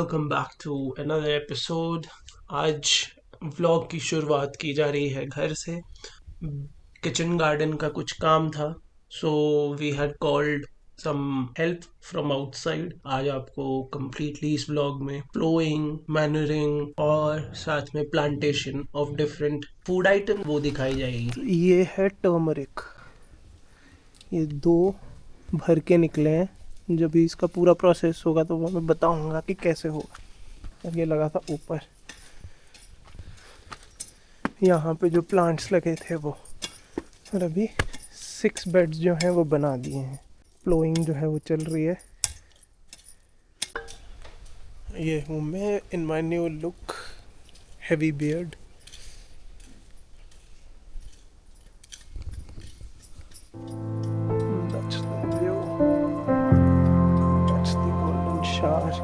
Welcome back to another episode. आज vlog की शुरुआत की जा रही है घर से। किचन गार्डन का कुछ काम था, so we had called some help from outside. आज आपको कंप्लीटली इस व्लॉग में प्लोइंग, मैनरिंग और साथ में plantation of different food item वो दिखाई जाएगी। ये है टर्मरिक। ये 2 भर के निकले हैं। जब भी इसका पूरा प्रोसेस होगा तो वो मैं बताऊंगा कि कैसे होगा। और ये लगा था ऊपर, यहाँ पे जो प्लांट्स लगे थे वो। और अभी 6 बेड्स जो हैं वो बना दिए हैं। प्लोइंग जो है वो चल रही है। ये हूँ मैं in my new look, heavy beard. That's the view. That's the golden shower.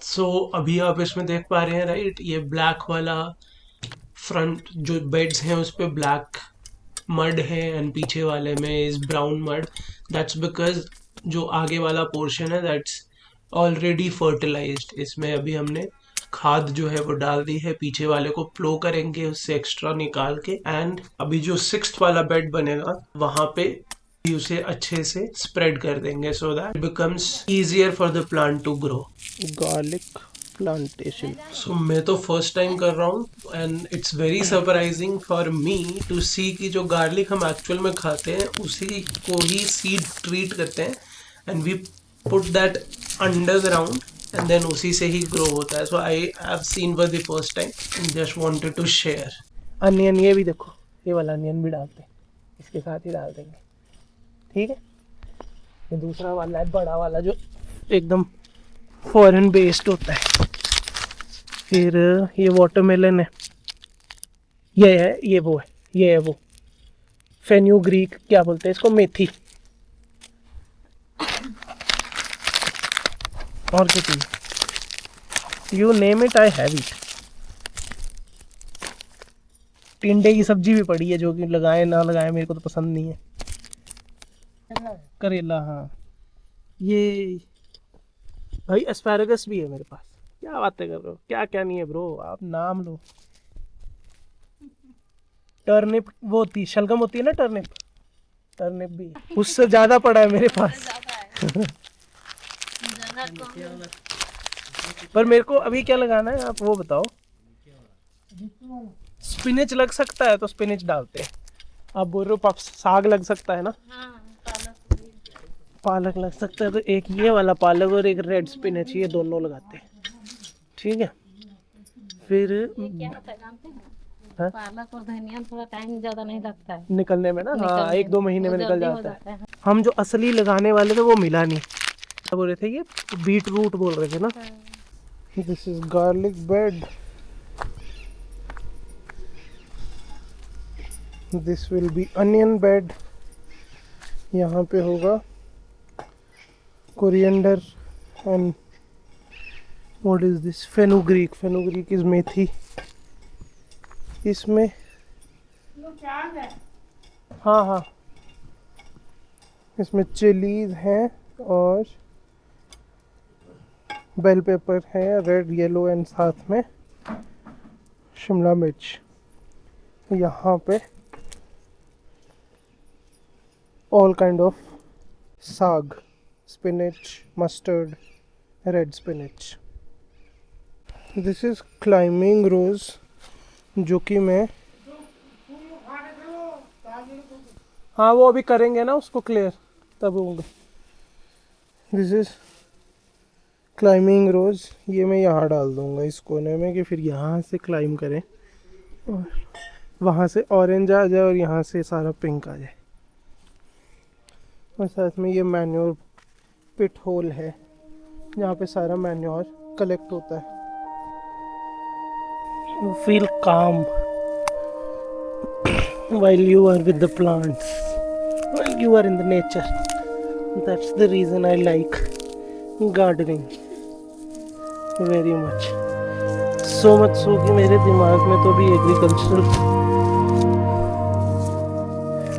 सो अभी आप इसमें देख पा रहे हैं, राइट? ये ब्लैक वाला फ्रंट जो बेड्स हैं उस पे ब्लैक मड है एंड पीछे वाले में is brown mud. That's because जो आगे वाला पोर्शन है दैट्स ऑलरेडी फर्टिलाइज्ड। इसमें अभी हमने खाद जो है वो डाल दी है, पीछे वाले को प्लो करेंगे उससे एक्स्ट्रा निकाल के। एंड अभी जो 6th वाला बेड बनेगा वहां पे उसे अच्छे से स्प्रेड कर देंगे so that becomes easier for the plant to grow. Garlic plantation. So मैं तो फर्स्ट टाइम कर रहा हूँ and it's very surprising for me to see कि जो गार्लिक हम एक्चुअल में खाते हैं उसी को ही सीड ट्रीट करते हैं and we put that underground and then उसी से ही ग्रो होता है। So I have seen for the first time and just wanted to share. Onion ये भी देखो, ये वाला अनियन भी डालते हैं, इसके साथ ही डाल देंगे। ठीक है। ये दूसरा वाला है, बड़ा वाला जो एकदम फॉरेन बेस्ड होता है। फिर ये वाटरमेलन है, ये है, ये वो है, ये है वो फेन्यूग्रीक, क्या बोलते हैं इसको, मेथी। और क्या चाहिए, you name it I have it. टिंडे की सब्जी भी पड़ी है, जो कि लगाए ना लगाए मेरे को तो पसंद नहीं है। करेला, हाँ। ये भाई एस्पैरागस भी है मेरे पास। क्या बातें कर रहे हो, क्या क्या नहीं है ब्रो, आप नाम लो। टर्निप वो होती है, शलगम होती है ना, टर्निप। टर्निप भी उससे ज्यादा पड़ा है मेरे पास। पर मेरे को अभी क्या लगाना है आप वो बताओ। स्पिनच लग सकता है तो स्पिनच डालते हैं। आप बोल रहे हो पाप साग लग सकता है ना। पालक लग सकता है तो एक ये वाला पालक और एक रेड स्पिनच, ये दोनों लगाते हैं। ठीक है। फिर पालक और धनिया थोड़ा टाइम ज्यादा नहीं लगता है निकलने में ना, हाँ, 1-2 महीने में निकल जाता है। है। हम जो असली लगाने वाले थे वो मिला नहीं। क्या बोल रहे थे, ये बीट रूट बोल रहे थे ना। This is garlic bed. This will be onion bed. यहाँ पे होगा coriander and what is this, fenugreek. Fenugreek is मेथी। इसमें हाँ हाँ, इसमें चिलीज हैं और बेल पेपर है, रेड, येलो एंड साथ में शिमला मिर्च। यहाँ पे all kind of saag, spinach, mustard, red spinach. This is climbing rose, जो कि मैं, हाँ वो अभी करेंगे ना उसको क्लियर, तब होंगे। दिस इज क्लाइंबिंग रोज, ये मैं यहाँ डाल दूंगा इस कोने में कि फिर यहाँ से क्लाइंब करें और वहाँ से ऑरेंज आ जाए और यहाँ से सारा पिंक आ जाए। और साथ में ये मैन्योर पिट होल है जहाँ पे सारा मैन्योर कलेक्ट होता है। फील काम। while you are with the plants, while you are in the nature. That's the reason I like gardening very much. So much so कि मेरे दिमाग में तो भी एग्रीकल्चरल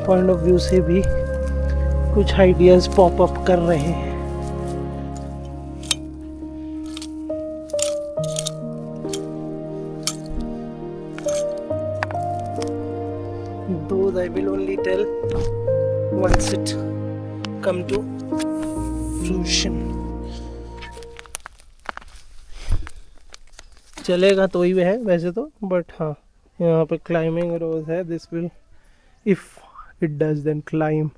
पॉइंट ऑफ व्यू से भी कुछ आइडियाज पॉप अप कर रहे हैं. Those I will only tell once it come to fruition. चलेगा तो ही है वैसे तो, बट हाँ यहाँ पे क्लाइंबिंग रोज है. This will, if it does then climb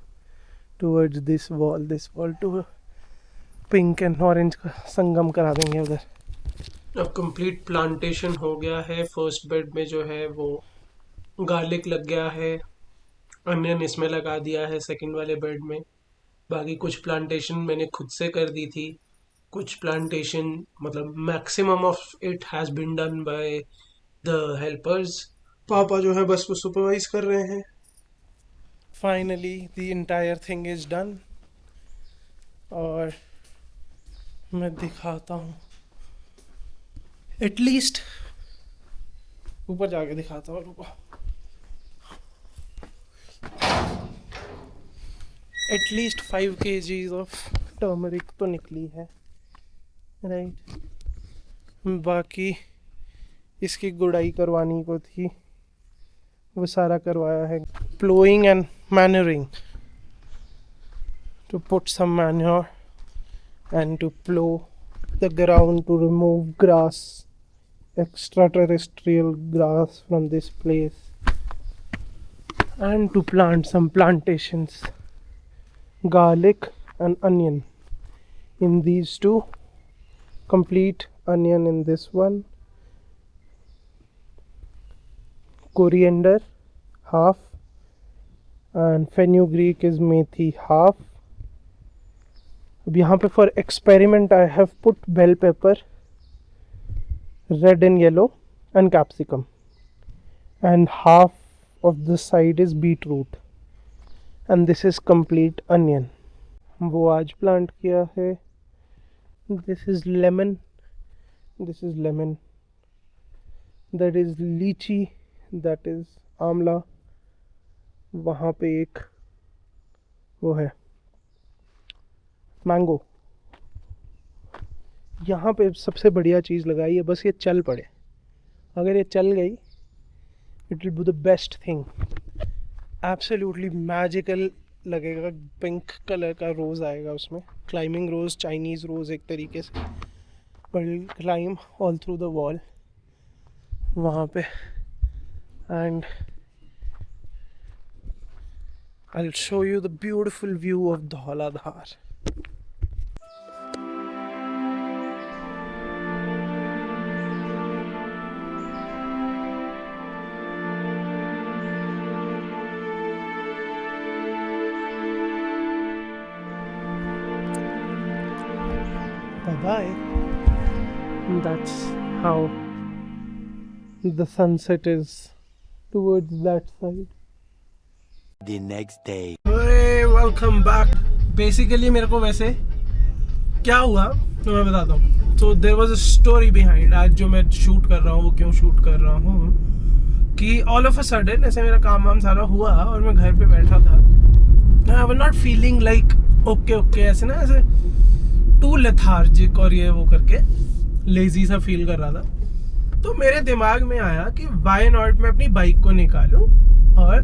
towards this wall to pink and orange का संगम करा देंगे उधर. अब कंप्लीट प्लांटेशन हो गया है. फर्स्ट बेड में जो है वो गार्लिक लग गया है, अनियन इसमें लगा दिया है सेकंड वाले बेड में. बाकी कुछ प्लांटेशन मैंने खुद से कर दी थी, कुछ प्लांटेशन मतलब maximum of it has been done by the helpers. पापा जो है बस वो सुपरवाइज कर रहे हैं. Finally the entire thing is done और मैं दिखाता हूँ, एटलीस्ट ऊपर जाके दिखाता हूँ. रुको, एटलीस्ट 5 kgs ऑफ टर्मरिक तो निकली है, राइट. बाकी इसकी गुड़ाई करवानी को थी, वो सारा करवाया है. Ploughing and manuring, to put some manure and to plough the ground to remove grass, extraterrestrial grass from this place, and to plant some plantations, garlic and onion in these two, complete onion in this one, coriander half, and fenugreek is methi half. अब यहाँ पे for experiment I have put bell pepper, red and yellow, and capsicum, and half of the side is beetroot, and this is complete onion. वो आज plant किया है. This is lemon, this is lemon, that is lychee, that is Amla. वहाँ पे एक वो है mango. यहाँ पे सबसे बढ़िया चीज़ लगाई है, बस ये चल पड़े. अगर ये चल गई it will be the best thing. Absolutely magical लगेगा. पिंक कलर का रोज़ आएगा उसमें, क्लाइंबिंग रोज़, चाइनीज़ रोज़ एक तरीके से, but climb all through the wall वहाँ पे. And I will show you the beautiful view of Dhauladhar. Bye. That's how the sunset is towards that side. The next day. Hey, welcome back. Basically मेरे को वैसे क्या हुआ तो मैं बताता हूँ. So there was a story behind आज जो मैं शूट कर रहा हूँ, वो क्यों शूट कर रहा हूँ कि all of a sudden ऐसे मेरा काम वाम सारा हुआ और मैं घर पे बैठा था. I was not feeling like okay ऐसे ना, ऐसे टू लेथार्जिक और ये वो करके लेजी सा फील कर रहा था. तो मेरे दिमाग में आया कि वाई नॉट मैं अपनी बाइक को निकालूं और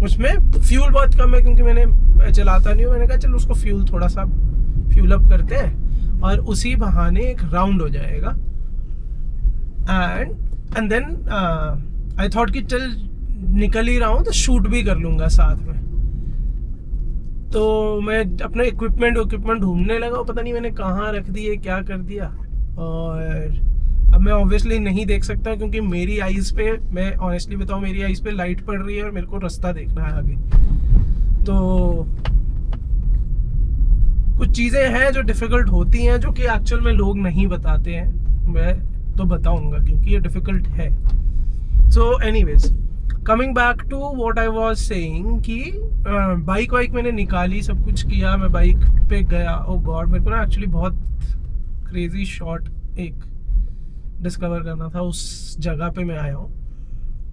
उसमें फ्यूल बहुत कम है क्योंकि मैंने चलाता नहीं हूँ. मैंने कहा चलो उसको थोड़ा सा फ्यूल अप करते हैं और उसी बहाने एक राउंड हो जाएगा. एंड देन आई थॉट कि चल निकल ही रहा हूँ तो शूट भी कर लूँगा साथ में. तो मैं अपना इक्विपमेंट ढूंढने लगा. पता नहीं मैंने कहाँ रख दिए, क्या कर दिया. और अब मैं ऑब्वियसली नहीं देख सकता क्योंकि मेरी आइज़ पे, मैं ऑनेस्टली बताऊँ, मेरी आइज़ पे लाइट पड़ रही है और मेरे को रास्ता देखना है आगे. तो कुछ चीज़ें हैं जो डिफ़िकल्ट होती हैं जो कि एक्चुअल में लोग नहीं बताते हैं. मैं तो बताऊँगा क्योंकि ये डिफ़िकल्ट है. So anyways coming back to what I was saying कि बाइक वाइक मैंने निकाली, सब कुछ किया, मैं बाइक पे गया। ओ गॉड, मेरे को ना एक्चुअली बहुत क्रेजी शॉट एक डिस्कवर करना था, उस जगह पे मैं आया हूँ।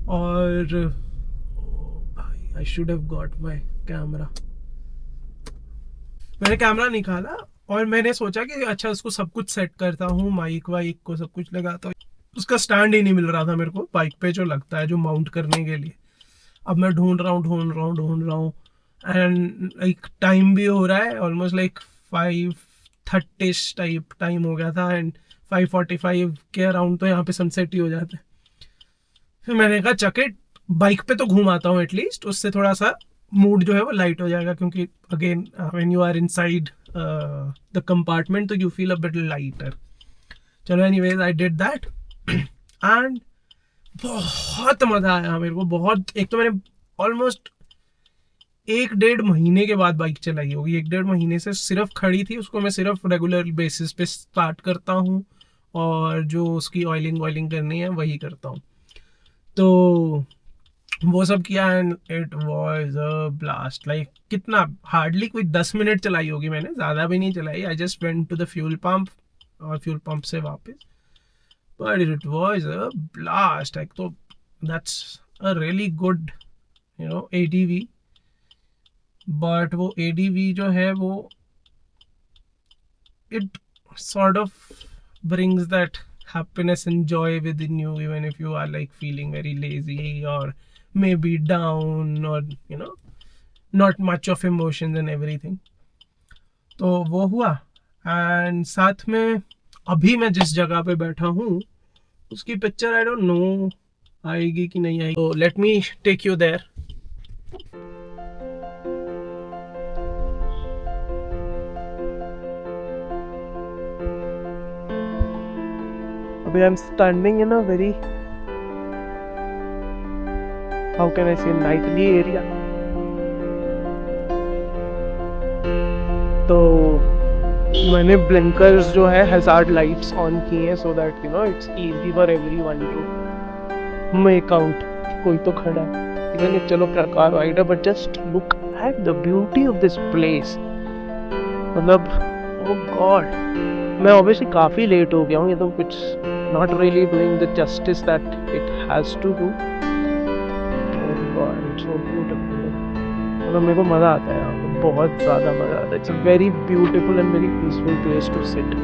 और भाई I should have got my camera. मैंने कैमरा निकाला और मैंने सोचा कि अच्छा उसको सब कुछ सेट करता हूँ, माइक वाइक को सब कुछ लगाता हूँ। उसका स्टैंड ही नहीं मिल रहा था मेरे को बाइक पे जो लगता है, जो माउंट करने के लिए। अब मैं ढूंढ रहा हूँ एंड लाइक टाइम भी हो रहा है, ऑलमोस्ट लाइक 5:30 टाइप टाइम हो गया था एंड 5:45 के अराउंड तो यहाँ पे सनसेट ही हो जाता है। फिर मैंने कहा चकेट बाइक पे तो घूमाता हूँ एटलीस्ट, उससे थोड़ा सा मूड जो है वो लाइट हो जाएगा, क्योंकि again when you are inside the compartment तो you feel a bit lighter. चलो anyways I did that and बहुत मज़ा आया मेरे को, बहुत। एक तो मैंने ऑलमोस्ट 1-1.5 महीने के बाद बाइक चलाई होगी। 1-1.5 महीने से सिर्फ खड़ी थी, उसको मैं सिर्फ रेगुलर बेसिस पे स्टार्ट करता हूँ और जो उसकी ऑयलिंग करनी है वही करता हूँ। तो वो सब किया and it was a blast. Like कितना, हार्डली कोई 10 मिनट चलाई होगी मैंने, ज़्यादा भी नहीं चलाई। I just went to the fuel pump और फ्यूल पंप से वापस, but it was a blast. Like तो that's a really good ADV, but वो ADV जो है वो it sort of brings that happiness and joy within you, even if you are like feeling very lazy or maybe down or not much of emotions and everything. तो वो हुआ and साथ में अभी मैं जिस जगह पे बैठा हूँ उसकी पिक्चर आई डोंट नो आएगी कि नहीं आएगी, तो let me take you there. I'm standing in a very, how can I say, nightly area. तो मैंने ब्लिंकर्स जो है हैजार्ड लाइट्स ऑन की हैं so that it's easy for everyone to make out कोई तो खड़ा है। इवन if चलो कार वाइड है, but just look at the beauty of this place। मतलब oh god, मैं ऑब्वियसली काफ़ी लेट हो गया हूँ, ये तो कुछ not really doing the justice that it has to do। Oh God, it's so beautiful। मतलब मेरे को मज़ा आता है यहाँ पे, बहुत ज़्यादा मज़ा आता है। It's a very beautiful and very peaceful place to sit।